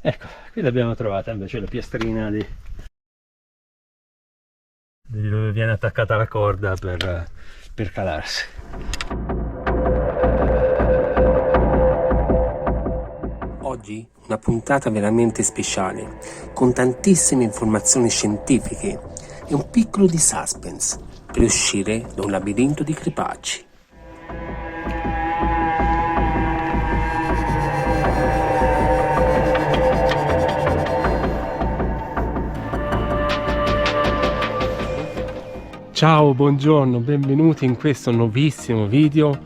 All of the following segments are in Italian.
Ecco, qui l'abbiamo trovata invece la piastrina di dove viene attaccata la corda per calarsi. Oggi una puntata veramente speciale, con tantissime informazioni scientifiche e un piccolo di suspense per uscire da un labirinto di crepacci. Ciao, buongiorno, benvenuti in questo nuovissimo video,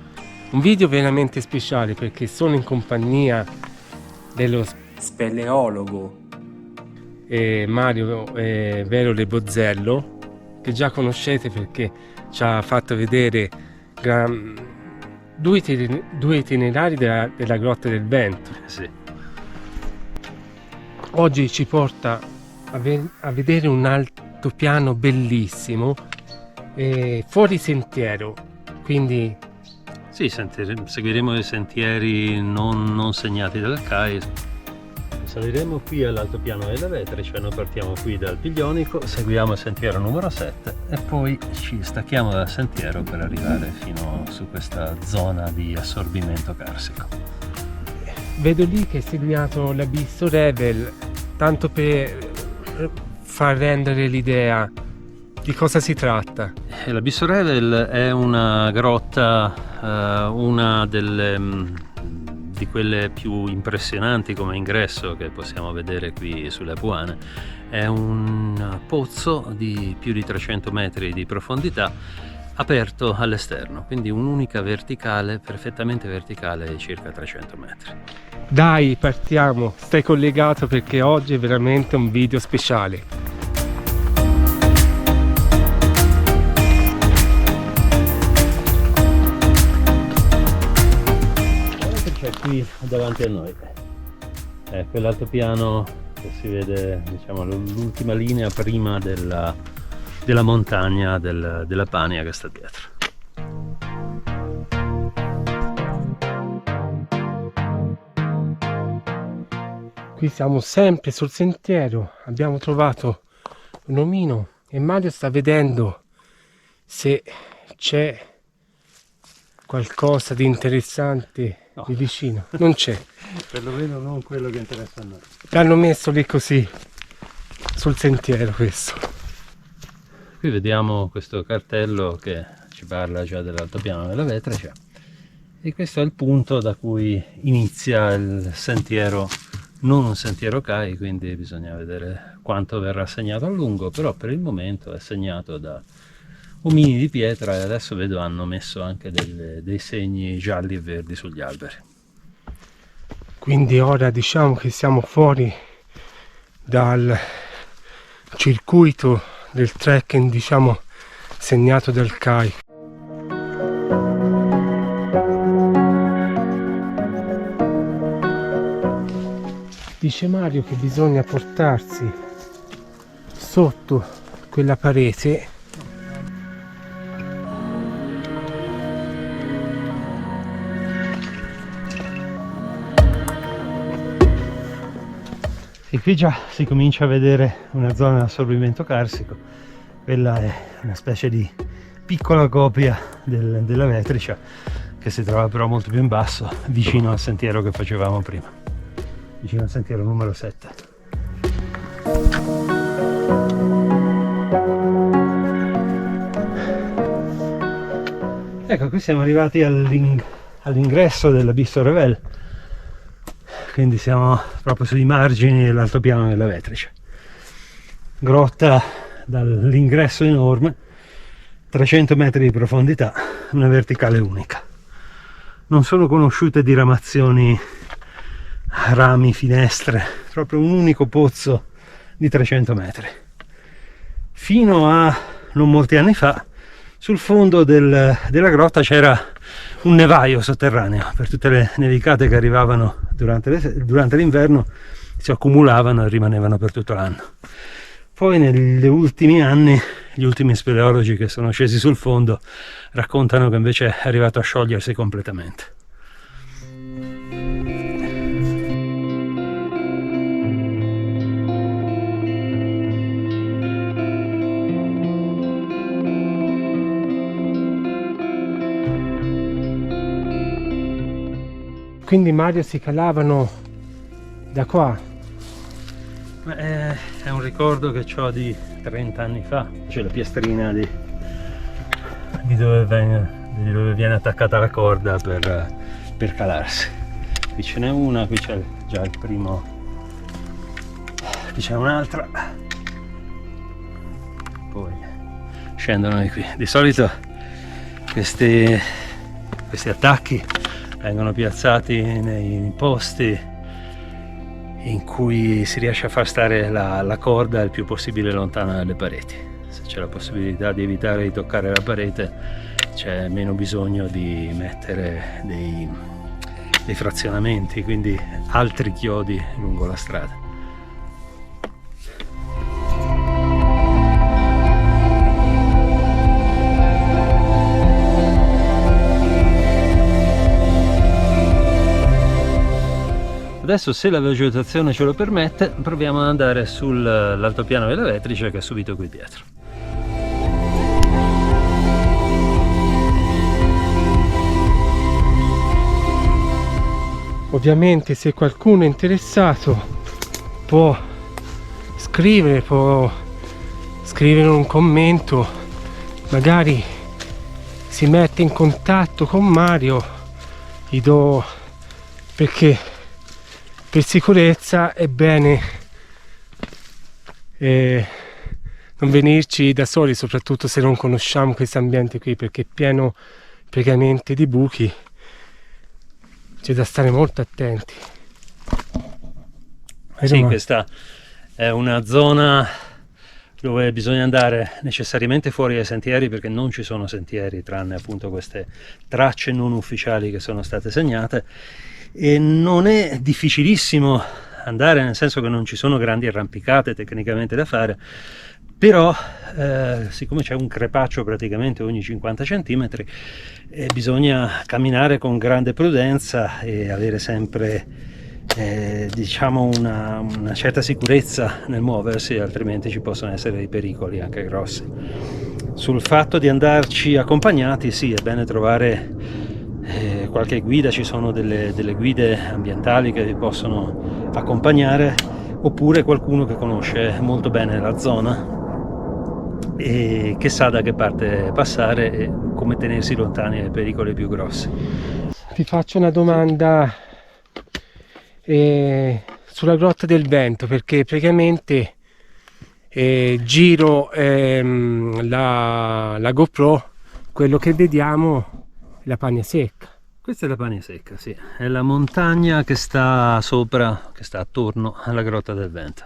un video veramente speciale perché sono in compagnia dello Speleologo Mario Vero Le Bozzello, che già conoscete perché ci ha fatto vedere due itinerari della Grotta del Vento. Sì. Oggi ci porta a vedere un altopiano bellissimo, fuori sentiero, quindi Sì, seguiremo i sentieri non segnati dal CAI. Saliremo qui all'altopiano della Vetrice, noi partiamo qui dal Piglionico, seguiamo il sentiero numero 7 e poi ci stacchiamo dal sentiero per arrivare fino su questa zona di assorbimento carsico. vedo lì che è segnato l'Abisso Revel, tanto per far rendere l'idea di cosa si tratta. L'Abisso Revel è una grotta, una di quelle più impressionanti come ingresso che possiamo vedere qui sulle Apuane. È un pozzo di più di 300 metri di profondità, aperto all'esterno, quindi un'unica verticale, perfettamente verticale, di circa 300 metri. Dai, partiamo, stai collegato perché oggi è veramente un video speciale. C'è qui davanti a noi, è quell'altopiano che si vede, diciamo, l'ultima linea prima della montagna della Pania che sta dietro. Qui siamo sempre sul sentiero, abbiamo trovato un omino e Mario sta vedendo se c'è qualcosa di interessante di vicino. Non c'è. Perlomeno non quello che interessa a noi. L'hanno messo lì così, sul sentiero questo. Qui vediamo questo cartello che ci parla già dell'altopiano della Vetrice e questo è il punto da cui inizia il sentiero, non un sentiero CAI, quindi bisogna vedere quanto verrà segnato a lungo, però per il momento è segnato da omini di pietra e adesso vedo hanno messo anche dei segni gialli e verdi sugli alberi. Quindi ora diciamo che siamo fuori dal circuito del trekking, diciamo, segnato dal CAI. Dice Mario che bisogna portarsi sotto quella parete e qui già si comincia a vedere una zona di assorbimento carsico. Quella è una specie di piccola copia della Vetrice che si trova però molto più in basso, vicino al sentiero che facevamo prima, vicino al sentiero numero 7. Ecco, qui siamo arrivati all'ingresso dell'Abisso Revel, quindi siamo proprio sui margini dell'altopiano della Vetrice. Grotta dall'ingresso enorme, 300 metri di profondità, una verticale unica. Non sono conosciute diramazioni, rami, finestre, proprio un unico pozzo di 300 metri. Fino a non molti anni fa, sul fondo della grotta c'era un nevaio sotterraneo. Per tutte le nevicate che arrivavano durante l'inverno si accumulavano e rimanevano per tutto l'anno. Poi negli ultimi anni, gli ultimi speleologi che sono scesi sul fondo raccontano che invece è arrivato a sciogliersi completamente. quindi Mario si calavano da qua. È un ricordo che ho di 30 anni fa. C'è la piastrina di dove viene attaccata la corda per calarsi. Qui ce n'è una, qui c'è già il primo, qui c'è un'altra, poi scendono di qui. Di solito questi attacchi vengono piazzati nei posti in cui si riesce a far stare la corda il più possibile lontana dalle pareti. Se c'è la possibilità di evitare di toccare la parete, c'è meno bisogno di mettere dei frazionamenti, quindi altri chiodi lungo la strada. Adesso, se la vegetazione ce lo permette, proviamo ad andare sull'altopiano della Vetrice, che è subito qui dietro. Ovviamente, se qualcuno è interessato può scrivere un commento, magari si mette in contatto con Mario, gli do, perché per sicurezza è bene non venirci da soli, soprattutto se non conosciamo questo ambiente qui, perché è pieno praticamente di buchi. C'è da stare molto attenti. Sì, questa è una zona dove bisogna andare necessariamente fuori dai sentieri, perché non ci sono sentieri tranne appunto queste tracce non ufficiali che sono state segnate, e non è difficilissimo andare, nel senso che non ci sono grandi arrampicate tecnicamente da fare, però siccome c'è un crepaccio praticamente ogni 50 cm, bisogna camminare con grande prudenza e avere sempre diciamo una certa sicurezza nel muoversi, altrimenti ci possono essere dei pericoli anche grossi. Sul fatto di andarci accompagnati, sì, è bene trovare qualche guida. Ci sono delle guide ambientali che vi possono accompagnare, oppure qualcuno che conosce molto bene la zona e che sa da che parte passare e come tenersi lontani dai pericoli più grossi. Ti faccio una domanda sulla Grotta del Vento, perché praticamente giro la GoPro, quello che vediamo è la Pagna Secca. Questa è la Pagna Secca, sì, è la montagna che sta sopra, che sta attorno alla Grotta del Vento.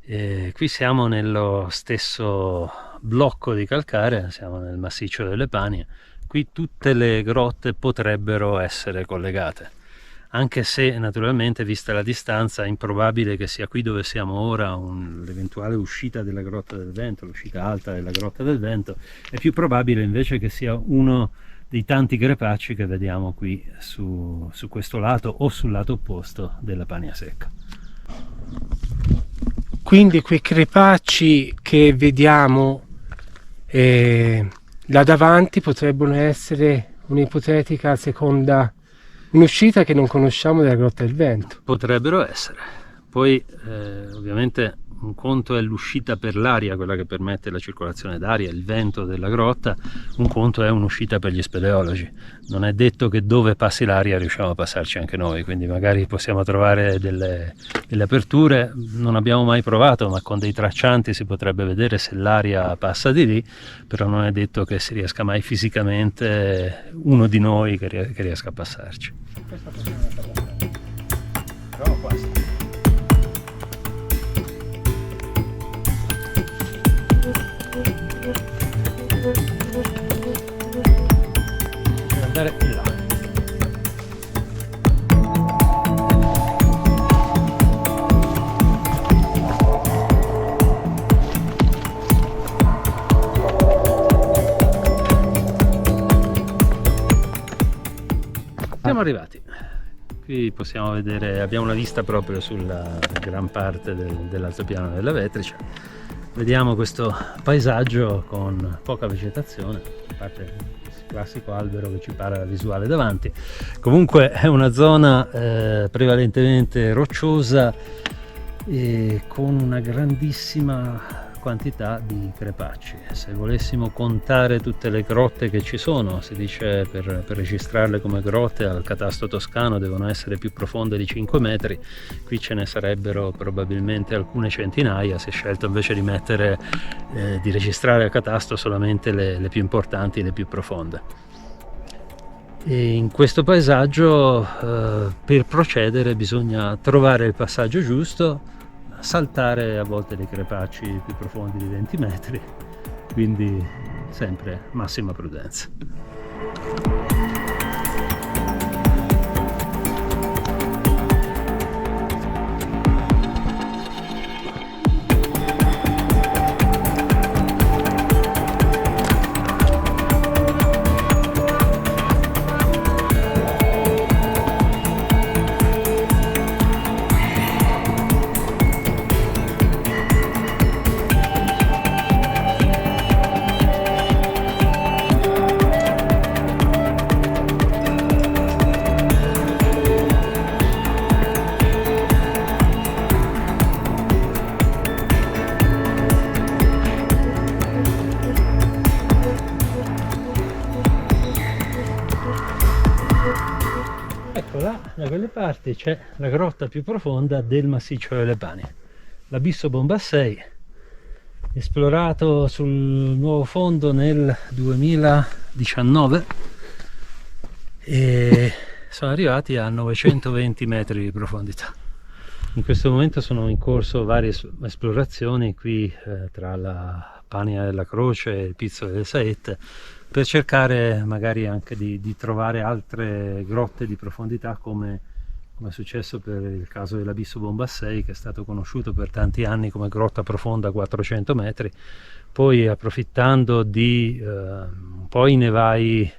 Qui siamo nello stesso blocco di calcare, siamo nel massiccio delle Panie. Qui tutte le grotte potrebbero essere collegate, anche se naturalmente, vista la distanza, è improbabile che sia qui dove siamo ora l'eventuale uscita della Grotta del Vento, l'uscita alta della Grotta del Vento. È più probabile invece che sia uno dei tanti crepacci che vediamo qui su questo lato o sul lato opposto della Pagna Secca. Quindi quei crepacci che vediamo là davanti potrebbero essere un'ipotetica seconda un'uscita che non conosciamo della Grotta del Vento. Potrebbero essere. Poi ovviamente un conto è l'uscita per l'aria, quella che permette la circolazione d'aria, il vento della grotta, un conto è un'uscita per gli speleologi. Non è detto che dove passi l'aria riusciamo a passarci anche noi, quindi magari possiamo trovare delle aperture. Non abbiamo mai provato, ma con dei traccianti si potrebbe vedere se l'aria passa di lì, però non è detto che si riesca mai fisicamente uno di noi che riesca a passarci. Però quasi. Andare in là. Siamo arrivati. Qui possiamo vedere, abbiamo una vista proprio sulla gran parte dell'altopiano della Vetrice. vediamo questo paesaggio con poca vegetazione, a parte il classico albero che ci para la visuale davanti. Comunque è una zona prevalentemente rocciosa e con una grandissima quantità di crepacci. Se volessimo contare tutte le grotte che ci sono, si dice per registrarle come grotte al catasto toscano devono essere più profonde di 5 metri, qui ce ne sarebbero probabilmente alcune centinaia. Si è scelto invece di registrare al catasto solamente le più importanti, le più profonde. E in questo paesaggio per procedere bisogna trovare il passaggio giusto, saltare a volte dei crepacci più profondi di 20 metri, quindi sempre massima prudenza. Ecco là, da quelle parti c'è la grotta più profonda del massiccio delle Pani, l'Abisso Bombassei, esplorato sul nuovo fondo nel 2019 e sono arrivati a 920 metri di profondità. In questo momento sono in corso varie esplorazioni qui tra la Pania della Croce e il Pizzo delle Saette, per cercare magari anche di trovare altre grotte di profondità, come è successo per il caso dell'Abisso Bombassei, che è stato conosciuto per tanti anni come grotta profonda 400 metri, poi approfittando di un po' i nevai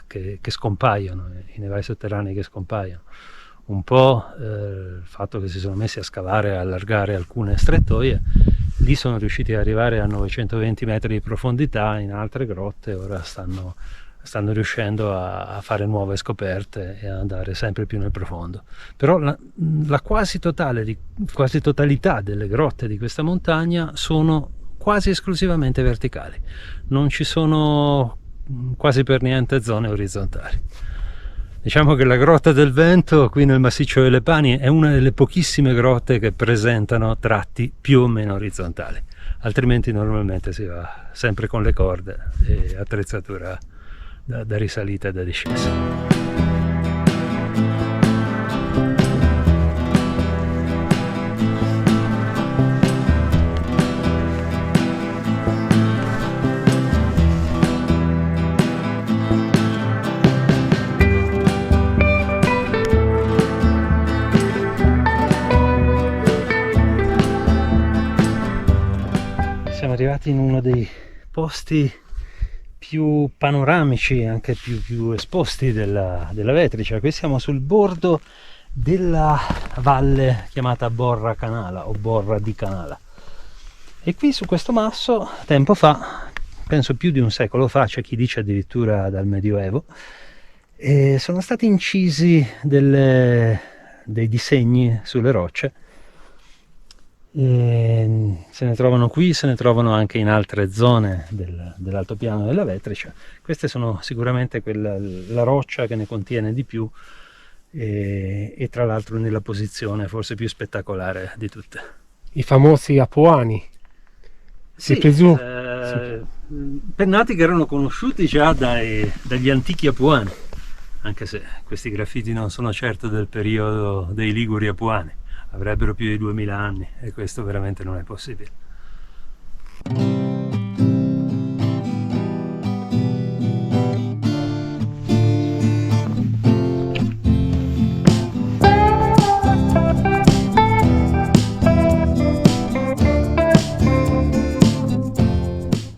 che scompaiono, i nevai sotterranei che scompaiono, un po' il fatto che si sono messi a scavare e allargare alcune strettoie, lì sono riusciti ad arrivare a 920 metri di profondità. In altre grotte ora stanno riuscendo a fare nuove scoperte e ad andare sempre più nel profondo. Però la quasi totalità delle grotte di questa montagna sono quasi esclusivamente verticali, non ci sono quasi per niente zone orizzontali. Diciamo che la Grotta del Vento qui nel massiccio delle Pani è una delle pochissime grotte che presentano tratti più o meno orizzontali, altrimenti normalmente si va sempre con le corde e attrezzatura da risalita e da discesa. Siamo arrivati in uno dei posti più panoramici, anche più esposti della Vetrice. Qui siamo sul bordo della valle chiamata Borra Canala o Borra di Canala, e qui su questo masso tempo fa, penso più di un secolo fa, c'è chi dice addirittura dal Medioevo, sono stati incisi dei disegni sulle rocce. E se ne trovano qui, se ne trovano anche in altre zone dell'altopiano della Vetrice. Queste sono sicuramente la roccia che ne contiene di più e tra l'altro nella posizione forse più spettacolare di tutte. I famosi Apuani. Sì, pennati che erano conosciuti già dagli antichi Apuani, anche se questi graffiti non sono certo del periodo dei Liguri Apuani. Avrebbero più di 2000 anni e questo veramente non è possibile.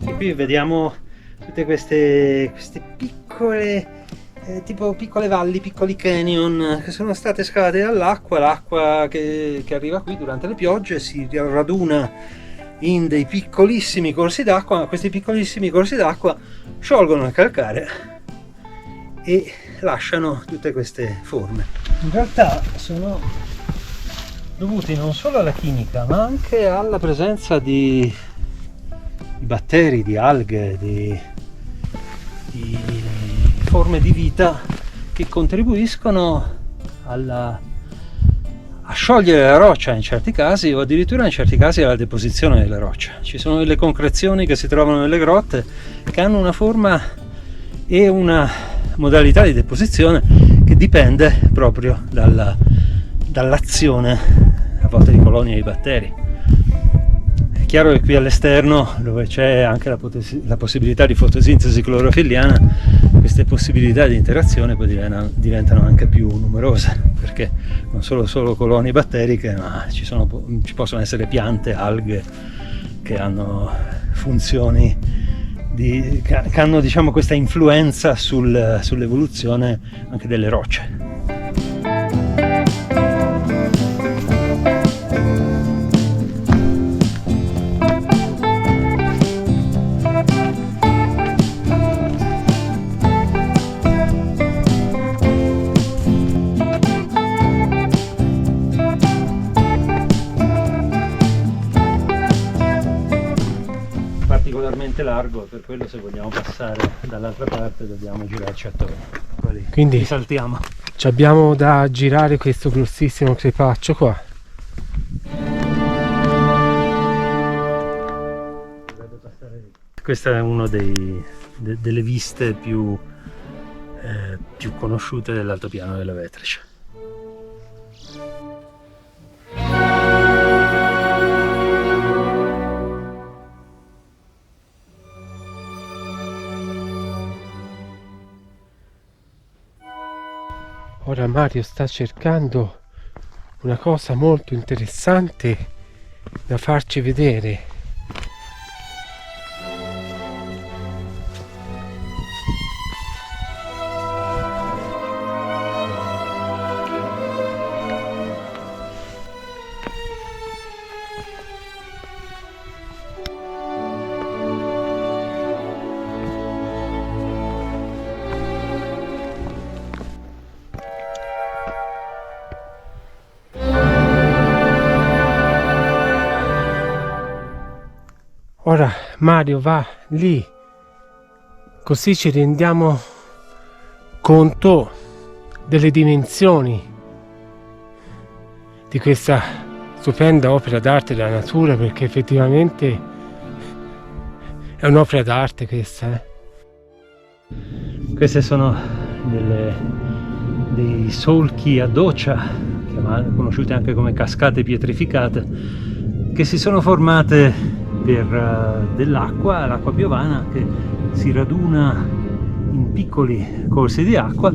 E qui vediamo tutte queste piccole tipo piccole valli, piccoli canyon che sono state scavate dall'acqua. L'acqua che arriva qui durante le piogge si raduna in dei piccolissimi corsi d'acqua, ma questi piccolissimi corsi d'acqua sciolgono il calcare e lasciano tutte queste forme. In realtà sono dovuti non solo alla chimica, ma anche alla presenza di batteri, di alghe, di forme di vita che contribuiscono a sciogliere la roccia in certi casi, o addirittura in certi casi alla deposizione della roccia. Ci sono delle concrezioni che si trovano nelle grotte che hanno una forma e una modalità di deposizione che dipende proprio dall'azione a volte di colonie di batteri. È chiaro che qui all'esterno, dove c'è anche la possibilità di fotosintesi clorofilliana, queste possibilità di interazione poi diventano anche più numerose, perché non solo colonie batteriche, ma ci possono essere piante, alghe che hanno funzioni che hanno, diciamo, questa influenza sull'evoluzione anche delle rocce. Particolarmente largo, per quello se vogliamo passare dall'altra parte dobbiamo girarci attorno. Quindi saltiamo. Abbiamo da girare questo grossissimo crepaccio qua. Questa è una delle viste più conosciute dell'altopiano della Vetrice. Ora Mario sta cercando una cosa molto interessante da farci vedere. Ora Mario va lì, così ci rendiamo conto delle dimensioni di questa stupenda opera d'arte della natura, perché effettivamente è un'opera d'arte questa. Queste sono dei solchi a doccia, conosciute anche come cascate pietrificate, che si sono formate per l'acqua piovana che si raduna in piccoli corsi di acqua,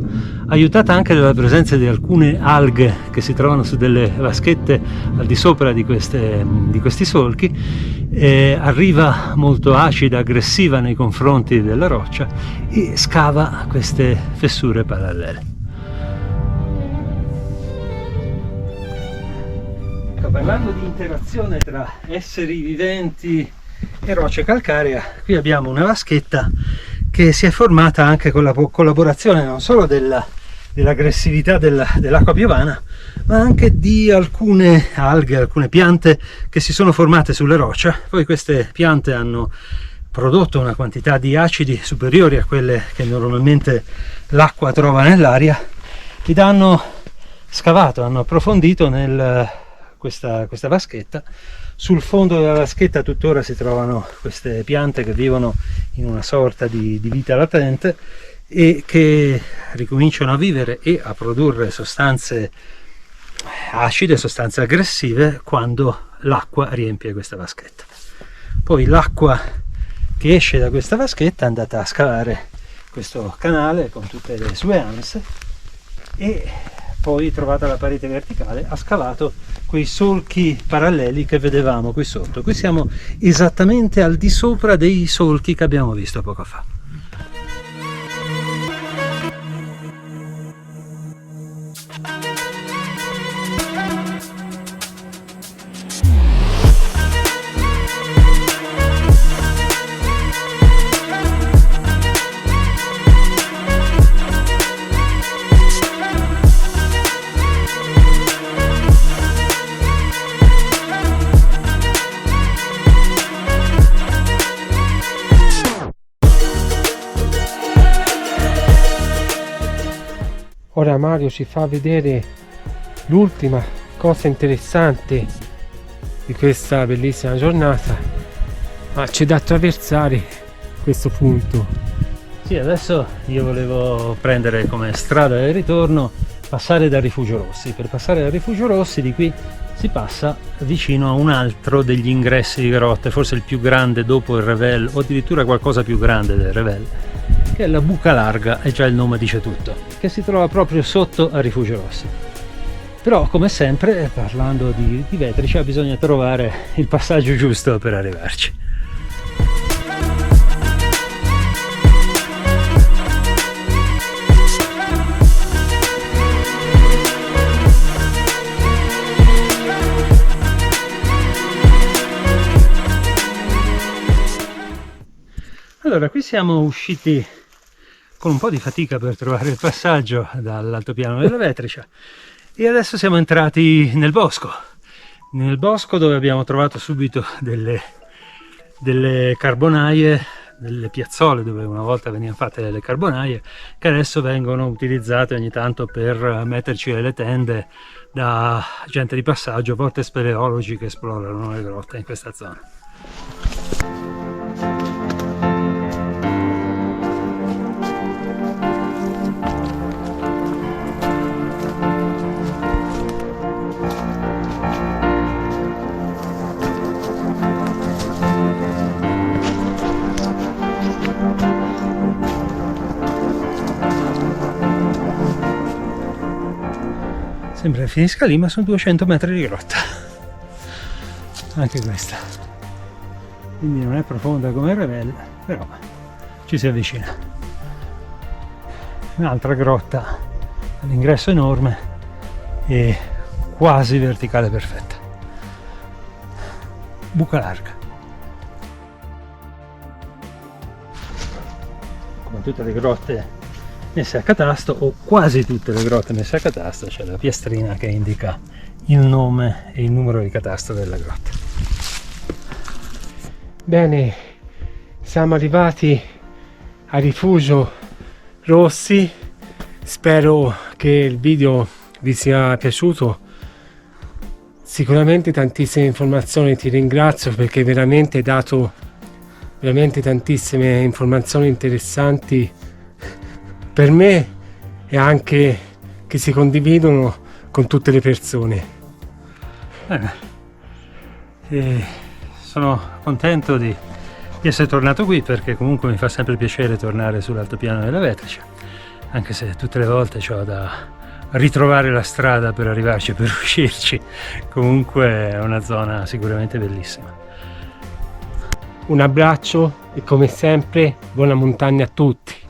aiutata anche dalla presenza di alcune alghe che si trovano su delle vaschette al di sopra di questi solchi. Arriva molto acida, aggressiva nei confronti della roccia e scava queste fessure parallele. Parlando di interazione tra esseri viventi e rocce calcarea, qui abbiamo una vaschetta che si è formata anche con la collaborazione non solo dell'aggressività dell'acqua piovana, ma anche di alcune alghe, alcune piante che si sono formate sulle rocce. Poi queste piante hanno prodotto una quantità di acidi superiori a quelle che normalmente l'acqua trova nell'aria ed hanno scavato, hanno approfondito questa vaschetta. Sul fondo della vaschetta tuttora si trovano queste piante che vivono in una sorta di vita latente e che ricominciano a vivere e a produrre sostanze acide, sostanze aggressive, quando l'acqua riempie questa vaschetta. Poi l'acqua che esce da questa vaschetta è andata a scavare questo canale con tutte le sue anse e poi, trovata la parete verticale, ha scavato quei solchi paralleli che vedevamo qui sotto. Qui siamo esattamente al di sopra dei solchi che abbiamo visto poco fa. Ora Mario ci fa vedere l'ultima cosa interessante di questa bellissima giornata, ma c'è da attraversare questo punto. Sì, adesso io volevo prendere come strada del ritorno passare da Rifugio Rossi. Per passare da Rifugio Rossi di qui si passa vicino a un altro degli ingressi di grotte, forse il più grande dopo il Revel, o addirittura qualcosa più grande del Revel, che è la Buca Larga, e già il nome dice tutto, che si trova proprio sotto a Rifugio Rossi. Però, come sempre, parlando di Vetricia, bisogna trovare il passaggio giusto per arrivarci. Allora, qui siamo usciti con un po' di fatica per trovare il passaggio dall'altopiano della Vetricia e adesso siamo entrati nel bosco dove abbiamo trovato subito delle carbonaie, delle piazzole dove una volta venivano fatte delle carbonaie, che adesso vengono utilizzate ogni tanto per metterci delle tende da gente di passaggio, a volte speleologi che esplorano le grotte in questa zona. Sembra che finisca lì, ma sono 200 metri di grotta, anche questa, quindi non è profonda come il Revel, però ci si avvicina. Un'altra grotta all'ingresso enorme e quasi verticale perfetta. Buca Larga. Come tutte le grotte messe a catasto, o quasi tutte le grotte messe a catasto, c'è la piastrina che indica il nome e il numero di catasto della grotta. Bene, siamo arrivati a Rifugio Rossi, spero che il video vi sia piaciuto. Sicuramente tantissime informazioni, ti ringrazio perché veramente hai dato veramente tantissime informazioni interessanti per me e anche che si condividono con tutte le persone. Sono contento di essere tornato qui perché comunque mi fa sempre piacere tornare sull'altopiano della Vetricia, anche se tutte le volte ho da ritrovare la strada per arrivarci e per uscirci. Comunque è una zona sicuramente bellissima. Un abbraccio e come sempre buona montagna a tutti.